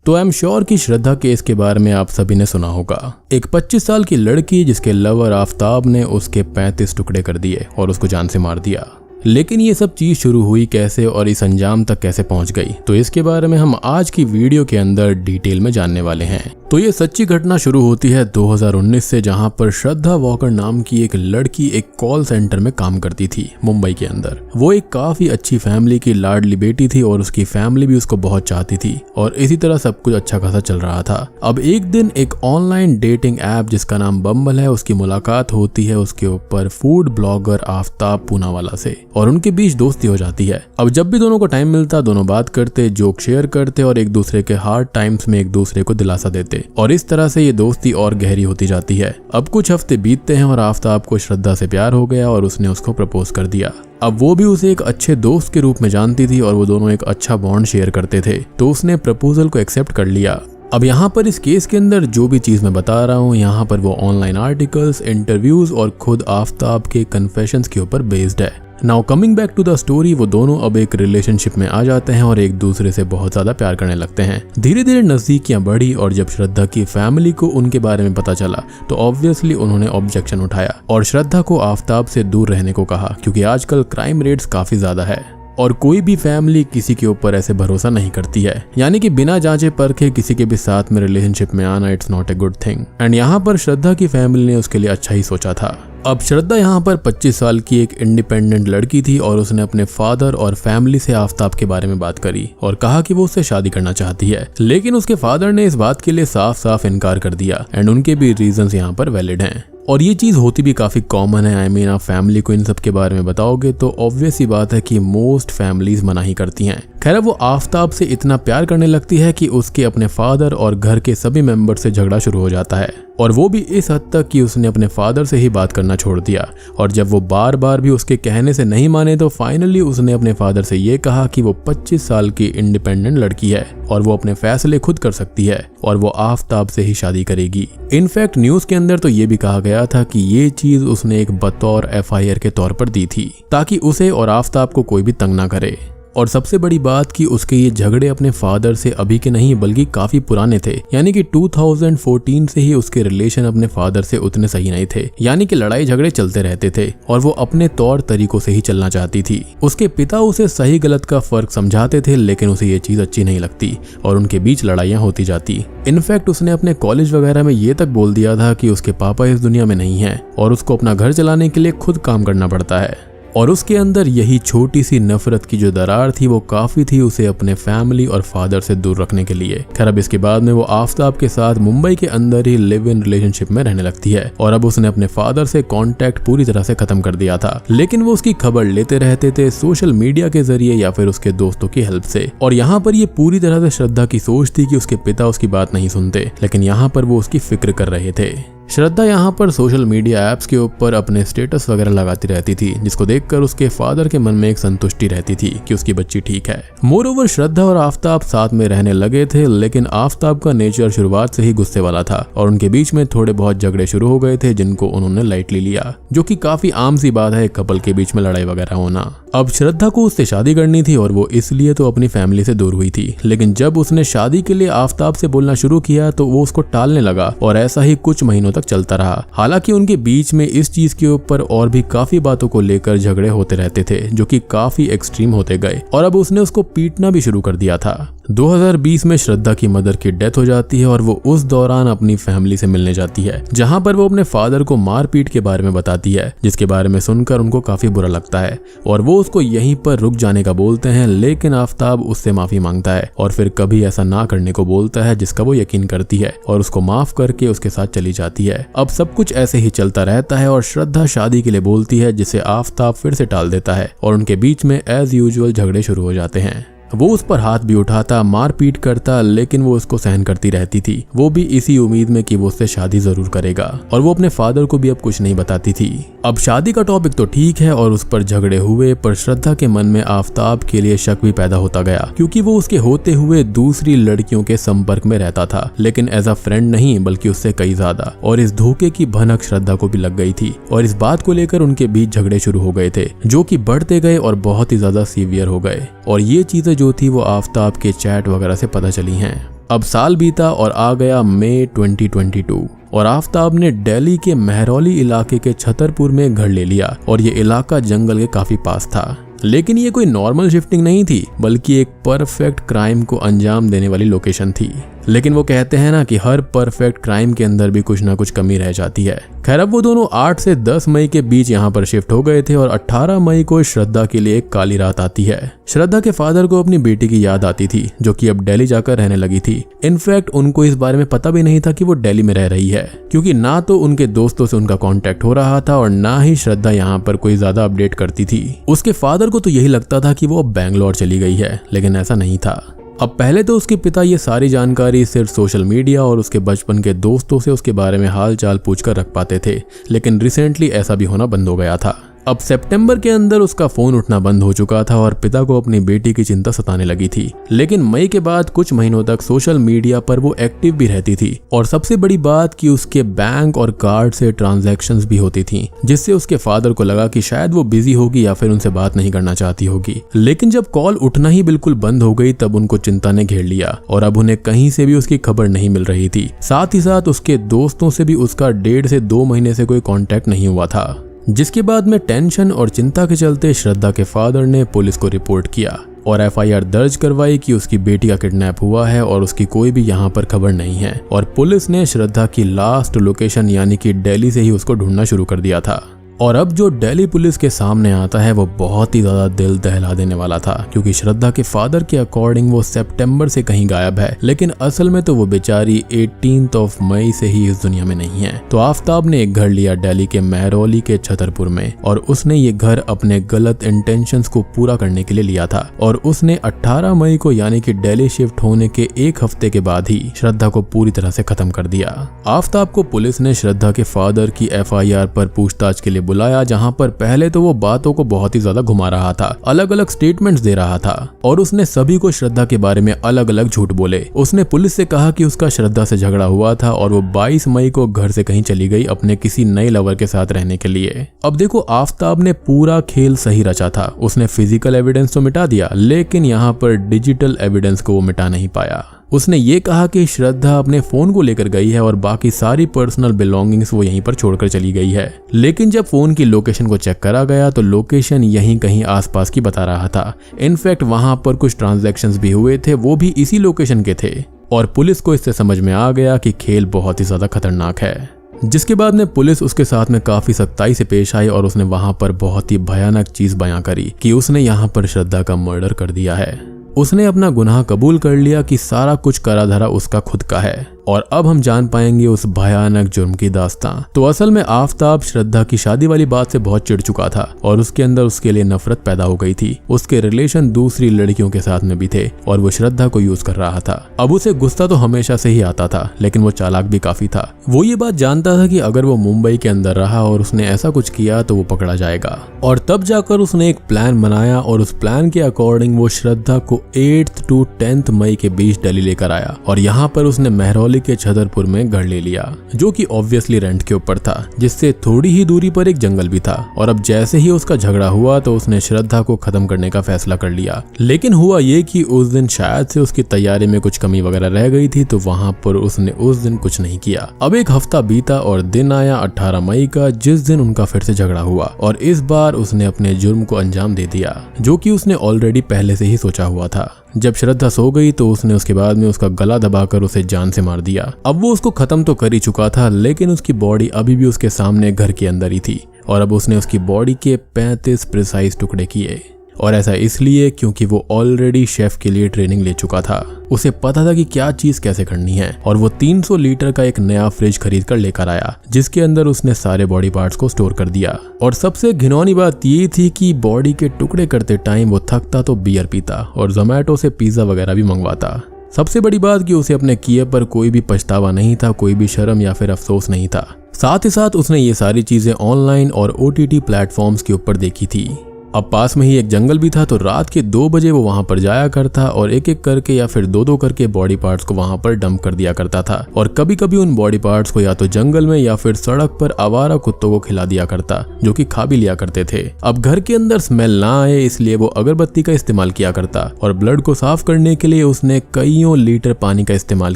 तो I am sure कि श्रद्धा case के बारे में आप सभी ने सुना होगा। एक 25 साल की लड़की जिसके लवर आफ्ताब ने उसके 35 टुकड़े कर दिए और उसको जान से मार दिया। लेकिन ये सब चीज शुरू हुई कैसे और इस अंजाम तक कैसे पहुंच गई, तो इसके बारे में हम आज की वीडियो के अंदर डिटेल में जानने वाले हैं। तो ये सच्ची घटना शुरू होती है 2019 से, जहां पर श्रद्धा वॉकर नाम की एक लड़की एक कॉल सेंटर में काम करती थी मुंबई के अंदर। वो एक काफी अच्छी फैमिली की लाडली बेटी थी और उसकी फैमिली भी उसको बहुत चाहती थी और इसी तरह सब कुछ अच्छा खासा चल रहा था। अब एक दिन एक ऑनलाइन डेटिंग ऐप जिसका नाम बम्बल है, उसकी मुलाकात होती है उसके ऊपर फूड ब्लॉगर आफ्ताब पूनावाला से और उनके बीच दोस्ती हो जाती है। अब जब भी दोनों को टाइम मिलता दोनों बात करते, जोक शेयर करते और एक दूसरे के हार्ड टाइम्स में एक दूसरे को दिलासा देते और इस तरह से ये दोस्ती और गहरी होती जाती है। अब कुछ हफ्ते बीतते हैं और आफ्ताब को श्रद्धा से प्यार हो गया और उसने उसको प्रपोज कर दिया। अब वो भी उसे एक अच्छे दोस्त के रूप में जानती थी और वो दोनों एक अच्छा बॉन्ड शेयर करते थे, तो उसने प्रपोजल को एक्सेप्ट कर लिया। अब यहाँ पर इस केस के अंदर जो भी चीज मैं बता रहा हूँ यहाँ पर वो ऑनलाइन आर्टिकल्स, इंटरव्यूज और खुद आफ्ताब के कन्फेशंस के ऊपर बेस्ड है। Now coming back to the story, वो दोनों अब एक रिलेशनशिप में आ जाते हैं और एक दूसरे से बहुत ज्यादा प्यार करने लगते हैं। धीरे धीरे नजदीकियां बढ़ी और जब श्रद्धा की फैमिली को उनके बारे में पता चला तो ऑब्वियसली उन्होंने ऑब्जेक्शन उठाया और श्रद्धा को आफ्ताब से दूर रहने को कहा, क्योंकि आजकल क्राइम रेट्स काफी ज्यादा है और कोई भी फैमिली किसी के ऊपर ऐसे भरोसा नहीं करती है। यानी कि बिना जांचे परखे किसी के भी साथ में रिलेशनशिप में आना it's not a good thing. And यहाँ पर श्रद्धा की फैमिली ने उसके लिए अच्छा ही सोचा था। अब श्रद्धा यहाँ पर 25 साल की एक इंडिपेंडेंट लड़की थी और उसने अपने फादर और फैमिली से आफ्ताब के बारे में बात करी और कहा कि वो उससे शादी करना चाहती है। लेकिन उसके फादर ने इस बात के लिए साफ साफ इनकार कर दिया एंड उनके भी रीजंस यहाँ पर वैलिड हैं और ये चीज होती भी काफी कॉमन है। आई मीन आप फैमिली को इन सब के बारे में बताओगे तो ऑब्वियस ही बात है कि मोस्ट फैमिलीज मना ही करती हैं। खैर वो आफ्ताब से इतना प्यार करने लगती है कि उसके अपने फादर और घर के सभी मेंबर से झगड़ा शुरू हो जाता है और वो भी इस हद तक कि उसने अपने फादर से ही बात करना छोड़ दिया। और जब वो बार बार भी उसके कहने से नहीं माने तो फाइनली उसने अपने फादर से ये कहा कि वो 25 साल की इंडिपेंडेंट लड़की है और वो अपने फैसले खुद कर सकती है और वो आफ्ताब से ही शादी करेगी। इनफैक्ट न्यूज के अंदर तो ये भी कहा गया था कि ये चीज उसने एक बतौर FIR के तौर पर दी थी ताकि उसे और आफ्ताब को कोई भी तंग ना करे। और सबसे बड़ी बात कि उसके ये झगड़े अपने फादर से अभी के नहीं बल्कि काफी पुराने थे। यानी कि 2014 से ही उसके रिलेशन अपने फादर से उतने सही नहीं थे। यानी कि लड़ाई झगड़े चलते रहते थे और वो अपने तौर तरीकों से ही चलना चाहती थी। उसके पिता उसे सही गलत का फर्क समझाते थे लेकिन उसे ये चीज अच्छी नहीं लगती और उनके बीच लड़ाइयाँ होती जाती। इनफैक्ट उसने अपने कॉलेज वगैरह में ये तक बोल दिया था कि उसके पापा इस दुनिया में नहीं है और उसको अपना घर चलाने के लिए खुद काम करना पड़ता है। और उसके अंदर यही छोटी सी नफरत की जो दरार थी वो काफी थी उसे अपने फैमिली और फादर से दूर रखने के लिए। खैर अब इसके बाद में वो आफ्ताब के साथ मुंबई के अंदर ही लिव इन रिलेशनशिप में रहने लगती है और अब उसने अपने फादर से कांटेक्ट पूरी तरह से खत्म कर दिया था। लेकिन वो उसकी खबर लेते रहते थे सोशल मीडिया के जरिए या फिर उसके दोस्तों की हेल्प से। और यहाँ पर ये पूरी तरह से श्रद्धा की सोच थी कि उसके पिता उसकी बात नहीं सुनते, लेकिन यहाँ पर वो उसकी फिक्र कर रहे थे। श्रद्धा यहाँ पर सोशल मीडिया ऐप्स के ऊपर अपने स्टेटस वगैरह लगाती रहती थी जिसको देखकर उसके फादर के मन में एक संतुष्टि रहती थी कि उसकी बच्ची ठीक है। मोरओवर श्रद्धा और आफ्ताब साथ में रहने लगे थे लेकिन आफ्ताब का नेचर शुरुआत से ही गुस्से वाला था और उनके बीच में थोड़े बहुत झगड़े शुरू हो गए थे जिनको उन्होंने लाइटली लिया, जो कि काफी आम सी बात है कपल के बीच में लड़ाई वगैरह होना। अब श्रद्धा को उससे शादी करनी थी और वो इसलिए तो अपनी फैमिली से दूर हुई थी, लेकिन जब उसने शादी के लिए आफ्ताब से बोलना शुरू किया तो वो उसको टालने लगा और ऐसा ही कुछ महीनों तक चलता रहा। हालांकि उनके बीच में इस चीज के ऊपर और भी काफी बातों को लेकर झगड़े होते रहते थे जो कि काफी एक्सट्रीम होते गए और अब उसने उसको पीटना भी शुरू कर दिया था। 2020 में श्रद्धा की मदर की डेथ हो जाती है और वो उस दौरान अपनी फैमिली से मिलने जाती है जहां पर वो अपने फादर को मारपीट के बारे में बताती है, जिसके बारे में सुनकर उनको काफी बुरा लगता है और वो उसको यहीं पर रुक जाने का बोलते हैं। लेकिन आफ्ताब उससे माफी मांगता है और फिर कभी ऐसा ना करने को बोलता है जिसका वो यकीन करती है और उसको माफ करके उसके साथ चली जाती है। अब सब कुछ ऐसे ही चलता रहता है और श्रद्धा शादी के लिए बोलती है जिसे आफ्ताब फिर से टाल देता है और उनके बीच में एज यूजुअल झगड़े शुरू हो जाते हैं। वो उस पर हाथ भी उठाता, मारपीट करता, लेकिन वो उसको सहन करती रहती थी, वो भी इसी उम्मीद में कि वो उससे शादी जरूर करेगा और वो अपने फादर को भी अब कुछ नहीं बताती थी। अब शादी का टॉपिक तो ठीक है और उस पर झगड़े हुए, पर श्रद्धा के मन में आफ्ताब के लिए शक भी पैदा होता गया क्योंकि वो उसके होते हुए दूसरी लड़कियों के संपर्क में रहता था, लेकिन एज अ फ्रेंड नहीं बल्कि उससे कई ज्यादा। और इस धोखे की भनक श्रद्धा को भी लग गई थी और इस बात को लेकर उनके बीच झगड़े शुरू हो गए थे जो कि बढ़ते गए और बहुत ही ज्यादा सीवियर हो गए। और ये चीजें जो थी वो आफ्ताब के चैट वगैरह से पता चली हैं। अब साल बीता और आ गया मई 2022 और आफताब ने दिल्ली के महरौली इलाके के छतरपुर में घर ले लिया और ये इलाका जंगल के काफी पास था। लेकिन ये कोई नॉर्मल शिफ्टिंग नहीं थी, बल्कि एक परफेक्ट क्राइम को अंजाम देने वाली लोकेशन थी। लेकिन वो कहते हैं ना कि हर परफेक्ट क्राइम के अंदर भी कुछ ना कुछ कमी रह जाती है। खैर, अब वो दोनों 8 से 10 मई के बीच यहाँ पर शिफ्ट हो गए थे और 18 मई को श्रद्धा के लिए एक काली रात आती है। श्रद्धा के फादर को अपनी बेटी की याद आती थी, जो कि अब दिल्ली जाकर रहने लगी थी। इनफैक्ट उनको इस बारे में पता भी नहीं था कि वो दिल्ली में रह रही है, क्योंकि ना तो उनके दोस्तों से उनका कांटेक्ट हो रहा था और ना ही श्रद्धा यहाँ पर कोई ज्यादा अपडेट करती थी। उसके फादर को तो यही लगता था कि वो अब बैंगलोर चली गई है, लेकिन ऐसा नहीं था। अब पहले तो उसके पिता ये सारी जानकारी सिर्फ सोशल मीडिया और उसके बचपन के दोस्तों से उसके बारे में हाल चाल पूछकर रख पाते थे, लेकिन रिसेंटली ऐसा भी होना बंद हो गया था। अब सितंबर के अंदर उसका फोन उठना बंद हो चुका था और पिता को अपनी बेटी की चिंता सताने लगी थी। लेकिन मई के बाद कुछ महीनों तक सोशल मीडिया पर वो एक्टिव भी रहती थी और सबसे बड़ी बात कि उसके बैंक और कार्ड से ट्रांजैक्शंस भी होती थी, जिससे उसके फादर को लगा कि शायद वो बिजी होगी या फिर उनसे बात नहीं करना चाहती होगी। लेकिन जब कॉल उठना ही बिल्कुल बंद हो गई, तब उनको चिंता ने घेर लिया और अब उन्हें कहीं से भी उसकी खबर नहीं मिल रही थी। साथ ही साथ उसके दोस्तों से भी उसका 1.5 से 2 महीने से कोई कांटेक्ट नहीं हुआ था, जिसके बाद में टेंशन और चिंता के चलते श्रद्धा के फादर ने पुलिस को रिपोर्ट किया और FIR दर्ज करवाई कि उसकी बेटी का किडनैप हुआ है और उसकी कोई भी यहाँ पर खबर नहीं है। और पुलिस ने श्रद्धा की लास्ट लोकेशन यानी कि दिल्ली से ही उसको ढूंढना शुरू कर दिया था। और अब जो दिल्ली पुलिस के सामने आता है वो बहुत ही ज्यादा दिल दहला देने वाला था, क्योंकि श्रद्धा के फादर के अकॉर्डिंग वो सितंबर से कहीं गायब है, लेकिन असल में तो वो बेचारी 18 मई से ही इस दुनिया में नहीं है। तो आफताब ने एक घर लिया दिल्ली के महरौली के छतरपुर में और उसने ये घर अपने गलत इंटेंशंस को पूरा करने के लिए लिया था। और उसने 18 मई को यानी कि दिल्ली शिफ्ट होने के 1 हफ्ते के बाद ही श्रद्धा को पूरी तरह से खत्म कर दिया। आफताब को पुलिस ने श्रद्धा के फादर की FIR पर पूछताछ के लिए बुलाया, जहां पर पहले तो वो बातों को बहुत ही ज्यादा घुमा रहा था, अलग अलग स्टेटमेंट्स दे रहा था और उसने सभी को श्रद्धा के बारे में अलग अलग झूठ बोले। उसने पुलिस से कहा कि उसका श्रद्धा से झगड़ा हुआ था और वो 22 मई को घर से कहीं चली गई अपने किसी नए लवर के साथ रहने के लिए। अब देखो, आफताब ने पूरा खेल सही रचा था। उसने फिजिकल एविडेंस तो मिटा दिया, लेकिन यहाँ पर डिजिटल एविडेंस को वो मिटा नहीं पाया। उसने ये कहा कि श्रद्धा अपने फोन को लेकर गई है और बाकी सारी पर्सनल बिलोंगिंग्स वो यहीं पर छोड़कर चली गई है। लेकिन जब फोन की लोकेशन को चेक करा गया तो लोकेशन यहीं कहीं आसपास की बता रहा था। इनफैक्ट वहां पर कुछ ट्रांजैक्शंस भी हुए थे, वो भी इसी लोकेशन के थे। और पुलिस को इससे समझ में आ गया कि खेल बहुत ही ज्यादा खतरनाक है। जिसके बाद में पुलिस उसके साथ में काफी सख्ताई से पेश आई और उसने वहां पर बहुत ही भयानक चीज बयां करी कि उसने यहाँ पर श्रद्धा का मर्डर कर दिया है। उसने अपना गुनाह कबूल कर लिया कि सारा कुछ करा धरा उसका खुद का है। और अब हम जान पाएंगे उस भयानक जुर्म की दास्तां। तो असल में आफताब श्रद्धा की शादी वाली बात से बहुत चिढ़ चुका था और उसके अंदर उसके लिए नफरत पैदा हो गई थी। उसके रिलेशन दूसरी लड़कियों के साथ में भी थे और वो श्रद्धा को यूज कर रहा था। अब उसे गुस्सा तो हमेशा से ही आता था, लेकिन वो चालाक भी काफी था। वो ये बात जानता था कि अगर वो मुंबई के अंदर रहा और उसने ऐसा कुछ किया तो वो पकड़ा जाएगा। और तब जाकर उसने एक प्लान बनाया और उस प्लान के अकॉर्डिंग वो श्रद्धा को 8 to 10 मई के बीच दिल्ली लेकर आया और यहाँ पर उसने महरौली के छतरपुर में घर ले लिया, जो कि ऑब्वियसली रेंट के ऊपर था, जिससे थोड़ी ही दूरी पर एक जंगल भी था। और अब जैसे ही उसका झगड़ा हुआ तो उसने श्रद्धा को खत्म करने का फैसला कर लिया। लेकिन हुआ ये कि उस दिन शायद से उसकी तैयारी में कुछ कमी वगैरह रह गई थी, तो वहां पर उसने उस दिन कुछ नहीं किया। अब एक हफ्ता बीता और दिन आया 18 मई का, जिस दिन उनका फिर से झगड़ा हुआ और इस बार उसने अपने जुर्म को अंजाम दे दिया, जो कि उसने ऑलरेडी पहले से ही सोचा हुआ था। जब श्रद्धा सो गई तो उसने उसके बाद में उसका गला दबाकर उसे जान से मार दिया। अब वो उसको खत्म तो कर ही चुका था, लेकिन उसकी बॉडी अभी भी उसके सामने घर के अंदर ही थी और अब उसने उसकी बॉडी के 35 प्रिसाइज टुकड़े किए। और ऐसा इसलिए क्योंकि वो ऑलरेडी शेफ के लिए ट्रेनिंग ले चुका था। उसे पता था कि क्या चीज कैसे करनी है और वो 300 लीटर का एक नया फ्रिज खरीद कर लेकर आया, जिसके अंदर उसने सारे बॉडी पार्ट्स को स्टोर कर दिया। और सबसे घिनौनी बात ये थी कि बॉडी के टुकड़े करते टाइम वो थकता तो बियर पीता और जोमैटो से पिज्जा वगैरह भी मंगवाता। सबसे बड़ी बात कि उसे अपने किए पर कोई भी पछतावा नहीं था, कोई भी शर्म या फिर अफसोस नहीं था। साथ ही साथ उसने ये सारी चीजें ऑनलाइन और OTT प्लेटफॉर्म्स के ऊपर देखी थी अब पास में ही एक जंगल भी था, तो रात के 2 बजे वो वहां पर जाया करता और एक एक करके या फिर 2-2 करके बॉडी पार्ट्स को वहां पर डंप कर दिया करता था। और कभी कभी उन बॉडी पार्ट्स को या तो जंगल में या फिर सड़क पर आवारा कुत्तों को खिला दिया करता, जो कि खा भी लिया करते थे। अब घर के अंदर स्मेल ना आए इसलिए वो अगरबत्ती का इस्तेमाल किया करता और ब्लड को साफ करने के लिए उसने कईयों लीटर पानी का इस्तेमाल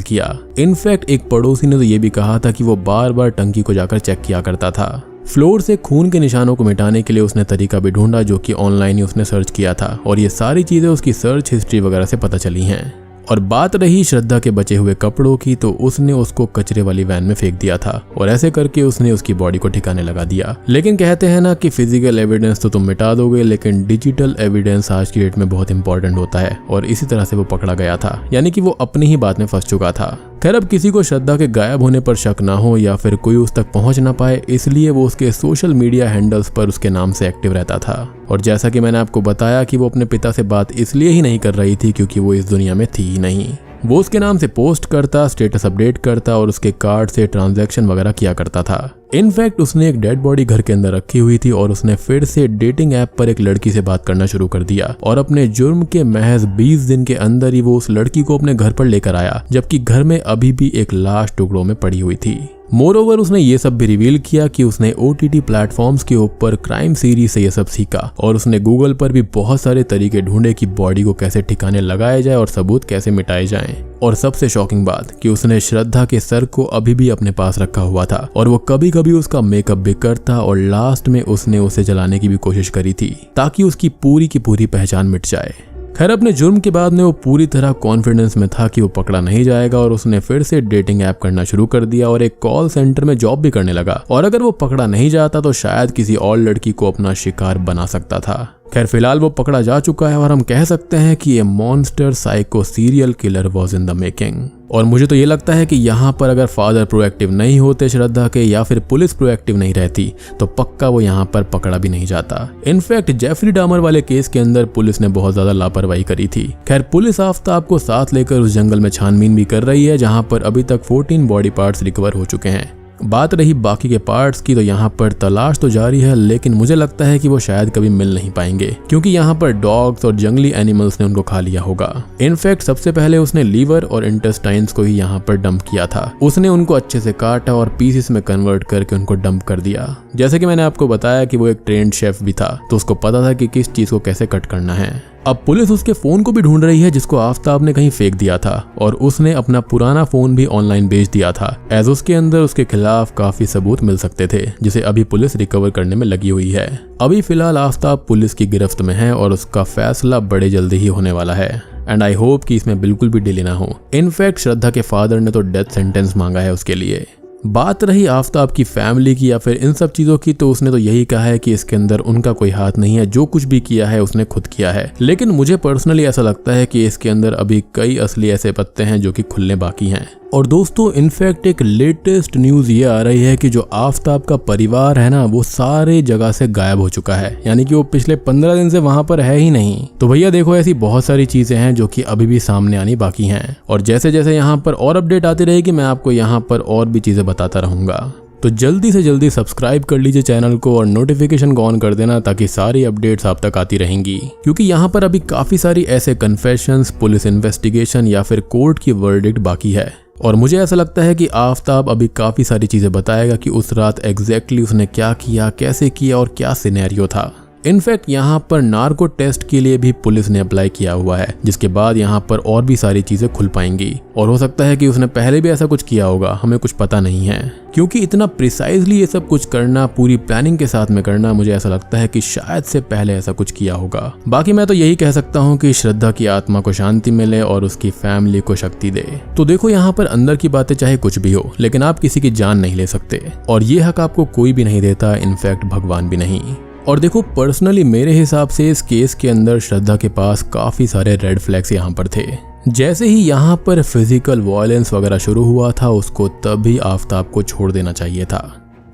किया। इनफैक्ट एक पड़ोसी ने तो ये भी कहा था कि वो बार बार टंकी को जाकर चेक किया करता था। फ्लोर से खून के निशानों को मिटाने के लिए उसने तरीका भी ढूंढा, जो कि ऑनलाइन ही उसने सर्च किया था और ये सारी चीजें उसकी सर्च हिस्ट्री वगैरह से पता चली हैं। और बात रही श्रद्धा के बचे हुए कपड़ों की, तो उसने उसको कचरे वाली वैन में फेंक दिया था और ऐसे करके उसने उसकी बॉडी को ठिकाने लगा दिया। लेकिन कहते हैं ना कि फिजिकल एविडेंस तो तुम मिटा दोगे, लेकिन डिजिटल एविडेंस आज की डेट में बहुत इंपॉर्टेंट होता है और इसी तरह से वो पकड़ा गया था, यानी कि वो अपनी ही बात में फंस चुका था। खैर, अब किसी को श्रद्धा के गायब होने पर शक ना हो या फिर कोई उस तक पहुंच ना पाए, इसलिए वो उसके सोशल मीडिया हैंडल्स पर उसके नाम से एक्टिव रहता था। और जैसा कि मैंने आपको बताया कि वो अपने पिता से बात इसलिए ही नहीं कर रही थी क्योंकि वो इस दुनिया में थी ही नहीं। वो उसके नाम से पोस्ट करता, स्टेटस अपडेट करता और उसके कार्ड से ट्रांजैक्शन वगैरह किया करता था। इनफैक्ट उसने एक डेड बॉडी घर के अंदर रखी हुई थी और उसने फिर से डेटिंग ऐप पर एक लड़की से बात करना शुरू कर दिया और अपने जुर्म के महज 20 दिन के अंदर ही वो उस लड़की को अपने घर पर लेकर आया, जबकि घर में अभी भी एक लाश टुकड़ों में पड़ी हुई थी। मोरओवर उसने ये सब भी रिवील किया कि उसने OTT प्लेटफॉर्म्स के ऊपर क्राइम सीरीज से ये सब सीखा और उसने गूगल पर भी बहुत सारे तरीके ढूंढे कि बॉडी को कैसे ठिकाने लगाया जाए और सबूत कैसे मिटाए जाएं। और सबसे शॉकिंग बात कि उसने श्रद्धा के सर को अभी भी अपने पास रखा हुआ था और वो कभी कभी उसका मेकअप भी करता और लास्ट में उसने उसे जलाने की भी कोशिश करी थी ताकि उसकी पूरी की पूरी पहचान मिट जाए। खैर, अपने जुर्म के बाद में वो पूरी तरह कॉन्फिडेंस में था कि वो पकड़ा नहीं जाएगा और उसने फिर से डेटिंग ऐप करना शुरू कर दिया और एक कॉल सेंटर में जॉब भी करने लगा। और अगर वो पकड़ा नहीं जाता तो शायद किसी और लड़की को अपना शिकार बना सकता था। खैर, फिलहाल वो पकड़ा जा चुका है और हम कह सकते हैं कि ये monster psycho serial killer was in the making. और मुझे तो ये लगता है कि यहाँ पर अगर फादर प्रोएक्टिव नहीं होते श्रद्धा के या फिर पुलिस प्रोएक्टिव नहीं रहती तो पक्का वो यहाँ पर पकड़ा भी नहीं जाता। इनफैक्ट जेफरी डामर वाले केस के अंदर पुलिस ने बहुत ज्यादा लापरवाही करी थी। खैर, पुलिस आफ्ताब को साथ लेकर उस जंगल में छानबीन भी कर रही है जहाँ पर अभी तक 14 बॉडी पार्ट्स रिकवर हो चुके हैं। बात रही बाकी के पार्ट्स की, तो यहाँ पर तलाश तो जारी है, लेकिन मुझे लगता है कि वो शायद कभी मिल नहीं पाएंगे क्योंकि यहाँ पर डॉग्स और जंगली एनिमल्स ने उनको खा लिया होगा। इनफैक्ट सबसे पहले उसने लीवर और इंटेस्टाइन्स को ही यहाँ पर डंप किया था। उसने उनको अच्छे से काटा और पीसेस में कन्वर्ट करके उनको डंप कर दिया। जैसे कि मैंने आपको बताया कि वो एक ट्रेंड शेफ भी था, तो उसको पता था कि किस चीज को कैसे कट करना है। अब पुलिस उसके फोन को भी ढूंढ रही है जिसको आफ्ताब ने कहीं फेंक दिया था और उसने अपना पुराना फोन भी ऑनलाइन बेच दिया था, एज उसके अंदर उसके खिलाफ काफी सबूत मिल सकते थे जिसे अभी पुलिस रिकवर करने में लगी हुई है। अभी फिलहाल आफ्ताब पुलिस की गिरफ्त में है और उसका फैसला बड़े जल्दी ही होने वाला है एंड आई होप कि इसमें बिल्कुल भी डिले ना हो। इनफैक्ट श्रद्धा के फादर ने तो डेथ सेंटेंस मांगा है उसके लिए। बात रही आफ्ताब की फैमिली की या फिर इन सब चीजों की, तो उसने तो यही कहा है कि इसके अंदर उनका कोई हाथ नहीं है, जो कुछ भी किया है उसने खुद किया है। लेकिन मुझे पर्सनली ऐसा लगता है कि इसके अंदर अभी कई असली ऐसे पत्ते हैं जो कि खुलने बाकी हैं। और दोस्तों, इनफैक्ट एक लेटेस्ट न्यूज ये आ रही है कि जो आफ्ताब का परिवार है ना, वो सारे जगह से गायब हो चुका है, यानी कि वो पिछले 15 दिन से वहां पर है ही नहीं। तो भैया देखो, ऐसी बहुत सारी चीजें हैं जो कि अभी भी सामने आनी बाकी हैं और जैसे जैसे यहाँ पर और अपडेट आती रहेगी मैं आपको यहाँ पर और भी चीजें बताता रहूंगा। तो जल्दी से जल्दी सब्सक्राइब कर लीजिए चैनल को और नोटिफिकेशन को ऑन कर देना ताकि सारी अपडेट्स आप तक आती रहेंगी, क्योंकि यहाँ पर अभी काफी सारी ऐसे कन्फेशंस, पुलिस इन्वेस्टिगेशन या फिर कोर्ट की वर्डिक्ट बाकी है। और मुझे ऐसा लगता है कि आफ्ताब अभी काफी सारी चीजें बताएगा कि उस रात एग्जैक्टली उसने क्या किया, कैसे किया और क्या सिनेरियो था। इनफैक्ट यहाँ पर नार्को टेस्ट के लिए भी पुलिस ने अप्लाई किया हुआ है, जिसके बाद यहाँ पर और भी सारी चीजें खुल पाएंगी और हो सकता है कि उसने पहले भी ऐसा कुछ किया होगा, हमें कुछ पता नहीं है। क्योंकि इतना प्रिसाइजली ये सब कुछ करना, पूरी प्लानिंग के साथ में करना, मुझे ऐसा लगता है कि शायद से पहले ऐसा कुछ किया होगा। बाकी मैं तो यही कह सकता हूँ कि श्रद्धा की आत्मा को शांति मिले और उसकी फैमिली को शक्ति दे। तो देखो, यहाँ पर अंदर की बातें चाहे कुछ भी हो, लेकिन आप किसी की जान नहीं ले सकते और ये हक आपको कोई भी नहीं देता, इनफैक्ट भगवान भी नहीं। और देखो, पर्सनली मेरे हिसाब से इस केस के अंदर श्रद्धा के पास काफी सारे रेड फ्लैग्स यहाँ पर थे। जैसे ही यहाँ पर फिजिकल वायलेंस वगैरह शुरू हुआ था, उसको तभी आफ्ताब को छोड़ देना चाहिए था,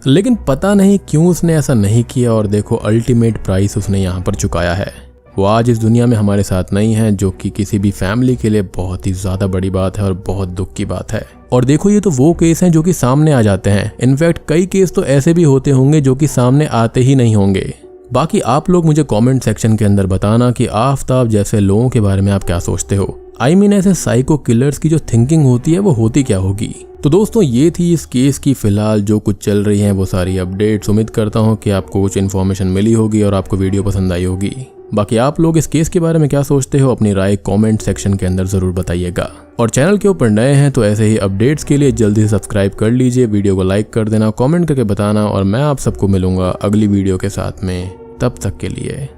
लेकिन पता नहीं क्यों उसने ऐसा नहीं किया और देखो अल्टीमेट प्राइस उसने यहाँ पर चुकाया है। वो आज इस दुनिया में हमारे साथ नहीं है, जो कि किसी भी फैमिली के लिए बहुत ही ज्यादा बड़ी बात है और बहुत दुख की बात है। और देखो, ये तो वो केस हैं जो कि सामने आ जाते हैं। इनफैक्ट कई केस तो ऐसे भी होते होंगे जो कि सामने आते ही नहीं होंगे। बाकी आप लोग मुझे कमेंट सेक्शन के अंदर बताना कि आफताब जैसे लोगों के बारे में आप क्या सोचते हो। ऐसे साइको किलर्स की जो थिंकिंग होती है वो होती क्या होगी। तो दोस्तों ये थी इस केस की फिलहाल जो कुछ चल रही है वो सारी अपडेट्स। उम्मीद करता हूँ कि आपको कुछ इन्फॉर्मेशन मिली होगी और आपको वीडियो पसंद आई होगी। बाकी आप लोग इस केस के बारे में क्या सोचते हो, अपनी राय कमेंट सेक्शन के अंदर जरूर बताइएगा। और चैनल के ऊपर नए हैं तो ऐसे ही अपडेट्स के लिए जल्दी से सब्सक्राइब कर लीजिए, वीडियो को लाइक कर देना, कमेंट करके बताना और मैं आप सबको मिलूंगा अगली वीडियो के साथ में। तब तक के लिए